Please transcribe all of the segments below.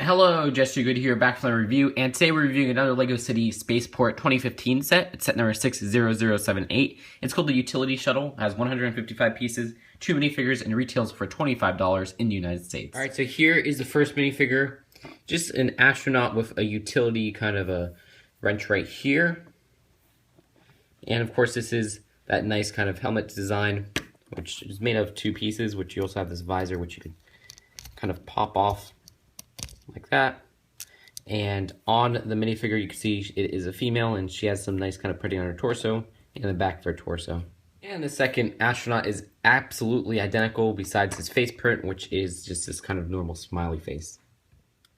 Hello, Jester Good here, back from the review, and today we're reviewing another LEGO City Spaceport 2015 set. It's set number 60078. It's called the Utility Shuttle, has 155 pieces, 2 minifigures, and retails for $25 in the United States. Alright, so here is the first minifigure. Just an astronaut with a utility kind of a wrench right here. And of course this is that nice kind of helmet design, which is made of 2 pieces, which you also have this visor, which you can kind of pop off like that. And on the minifigure you can see it is a female, and she has some nice kind of printing on her torso and the back of her torso. And the second astronaut is absolutely identical besides his face print, which is just this kind of normal smiley face.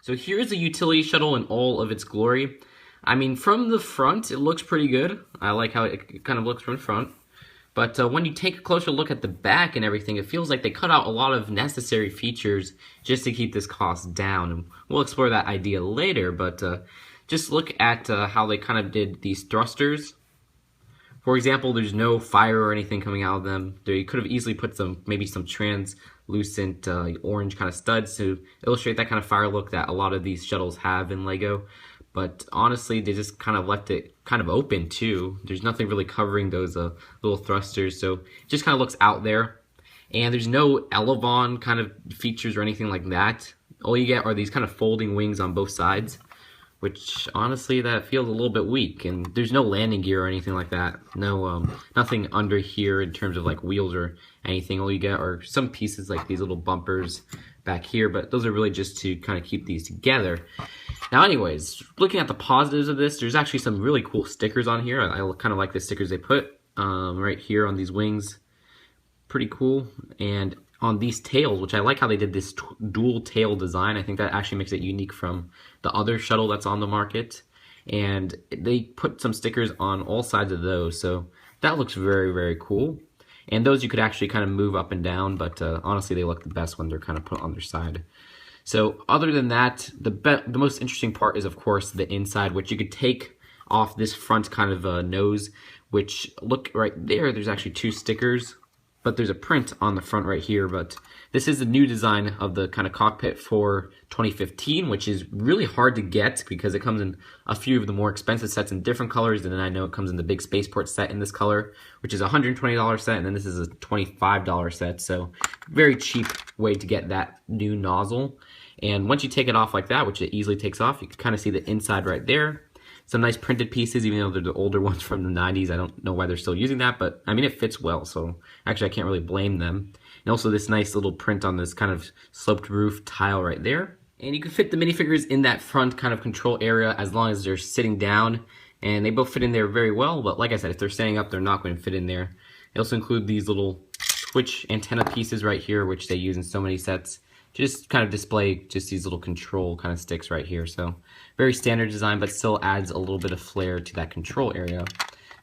So here's the utility shuttle in all of its glory. I mean, from the front it looks pretty good. I like how it kind of looks from the front. But when you take a closer look at the back and everything, it feels like they cut out a lot of necessary features just to keep this cost down. And we'll explore that idea later, but just look at how they kind of did these thrusters. For example, there's no fire or anything coming out of them. They could have easily put maybe some translucent orange kind of studs to illustrate that kind of fire look that a lot of these shuttles have in LEGO. But honestly, they just kind of left it kind of open too. There's nothing really covering those little thrusters, so it just kind of looks out there. And there's no elevon kind of features or anything like that. All you get are these kind of folding wings on both sides, which honestly that feels a little bit weak. And there's no landing gear or anything like that. No, nothing under here in terms of like wheels or anything. All you get are some pieces like these little bumpers back here, but those are really just to kind of keep these together. Now anyways, looking at the positives of this, there's actually some really cool stickers on here. I kind of like the stickers they put right here on these wings. Pretty cool. And on these tails, which I like how they did this dual tail design. I think that actually makes it unique from the other shuttle that's on the market. And they put some stickers on all sides of those, so that looks very, very cool. And those you could actually kind of move up and down, but honestly they look the best when they're kind of put on their side. So other than that, the most interesting part is of course the inside, which you could take off this front kind of nose, which look right there, there's actually 2 stickers, but there's a print on the front right here. But this is the new design of the kind of cockpit for 2015, which is really hard to get because it comes in a few of the more expensive sets in different colors, and then I know it comes in the big spaceport set in this color, which is a $120 set, and then this is a $25 set, so very cheap way to get that new nozzle. And once you take it off like that, which it easily takes off, you can kind of see the inside right there. Some nice printed pieces, even though they're the older ones from the 90s. I don't know why they're still using that, but I mean, it fits well, so actually I can't really blame them. And also this nice little print on this kind of sloped roof tile right there. And you can fit the minifigures in that front kind of control area as long as they're sitting down. And they both fit in there very well, but like I said, if they're standing up, they're not going to fit in there. They also include these little switch antenna pieces right here, which they use in so many sets. Just kind of display just these little control kind of sticks right here. So very standard design, but still adds a little bit of flair to that control area.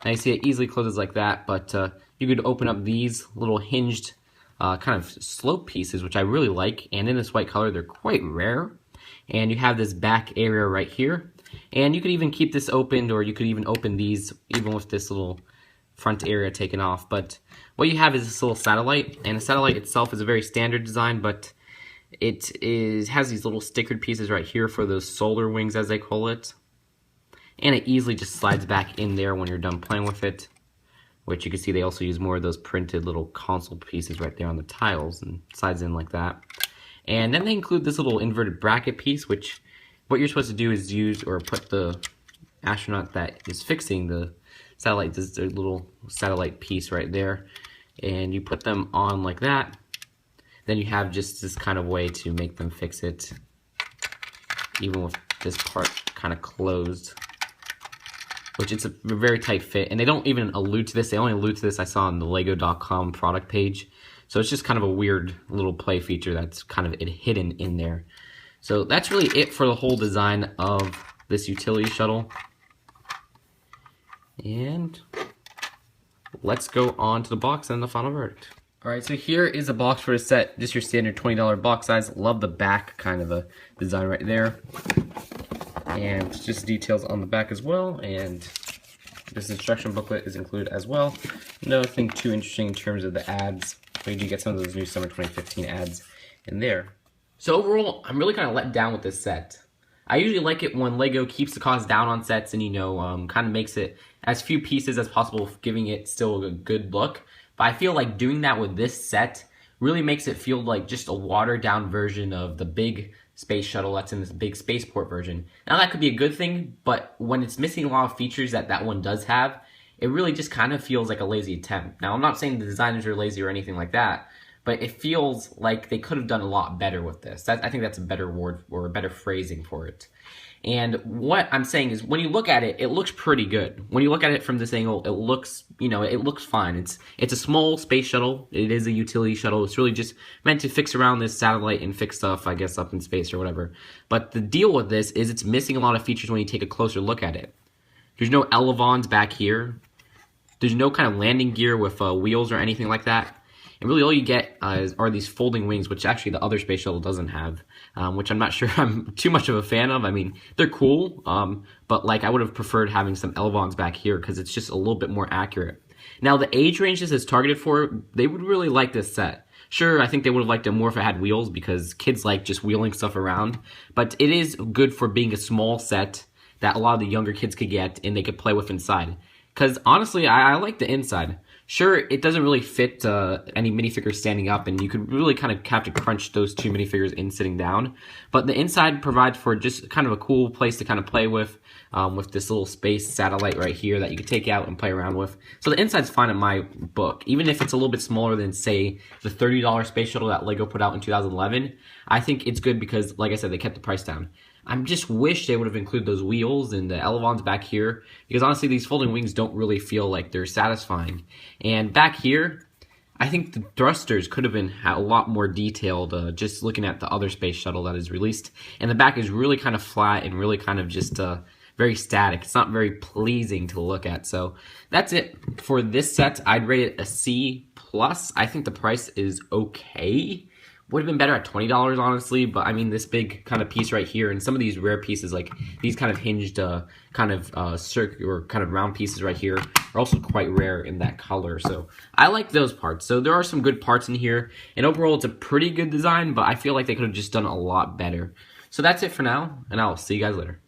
Now you see it easily closes like that, but you could open up these little hinged kind of slope pieces, which I really like. And in this white color, they're quite rare. And you have this back area right here. And you could even keep this opened, or you could even open these even with this little front area taken off. But what you have is this little satellite, and the satellite itself is a very standard design, but it has these little stickered pieces right here for those solar wings, as they call it. And it easily just slides back in there when you're done playing with it. Which you can see they also use more of those printed little console pieces right there on the tiles, and slides in like that. And then they include this little inverted bracket piece, which what you're supposed to do is use or put the astronaut that is fixing the satellite, this little satellite piece right there. And you put them on like that. Then you have just this kind of way to make them fix it, even with this part kind of closed, which it's a very tight fit. And they don't even allude to this. They only allude to this I saw on the Lego.com product page. So it's just kind of a weird little play feature that's kind of hidden in there. So that's really it for the whole design of this utility shuttle. And let's go on to the box and the final verdict. Alright, so here is a box for the set, just your standard $20 box size. Love the back kind of a design right there. And just details on the back as well, and this instruction booklet is included as well. Nothing too interesting in terms of the ads, but you do get some of those new summer 2015 ads in there. So overall, I'm really kind of let down with this set. I usually like it when LEGO keeps the cost down on sets and, kind of makes it as few pieces as possible, giving it still a good look. But I feel like doing that with this set really makes it feel like just a watered down version of the big space shuttle that's in this big spaceport version. Now that could be a good thing, but when it's missing a lot of features that that one does have, it really just kind of feels like a lazy attempt. Now I'm not saying the designers are lazy or anything like that, but it feels like they could have done a lot better with this. I think that's a better word or a better phrasing for it. And what I'm saying is, when you look at it, it looks pretty good. When you look at it from this angle, it looks, it looks fine. It's a small space shuttle. It is a utility shuttle. It's really just meant to fix around this satellite and fix stuff, I guess, up in space or whatever. But the deal with this is it's missing a lot of features when you take a closer look at it. There's no elevons back here. There's no kind of landing gear with wheels or anything like that. And really all you get are these folding wings, which actually the other space shuttle doesn't have, which I'm not sure I'm too much of a fan of. I mean, they're cool, but like I would have preferred having some elevons back here because it's just a little bit more accurate. Now, the age range this is targeted for, they would really like this set. Sure, I think they would have liked it more if it had wheels because kids like just wheeling stuff around, but it is good for being a small set that a lot of the younger kids could get and they could play with inside. Because honestly, I like the inside. Sure, it doesn't really fit any minifigures standing up, and you could really kind of have to crunch those two minifigures in sitting down. But the inside provides for just kind of a cool place to kind of play with this little space satellite right here that you could take out and play around with. So the inside's fine in my book. Even if it's a little bit smaller than, say, the $30 space shuttle that LEGO put out in 2011, I think it's good because, like I said, they kept the price down. I just wish they would have included those wheels and the elevons back here, because honestly these folding wings don't really feel like they're satisfying. And back here, I think the thrusters could have been a lot more detailed, just looking at the other space shuttle that is released. And the back is really kind of flat and really kind of just very static. It's not very pleasing to look at. So that's it for this set. I'd rate it a C+. I think the price is okay. Would have been better at $20, honestly, but I mean, this big kind of piece right here, and some of these rare pieces, like these kind of hinged, circular or kind of round pieces right here, are also quite rare in that color. So I like those parts. So there are some good parts in here, and overall, it's a pretty good design, but I feel like they could have just done a lot better. So that's it for now, and I'll see you guys later.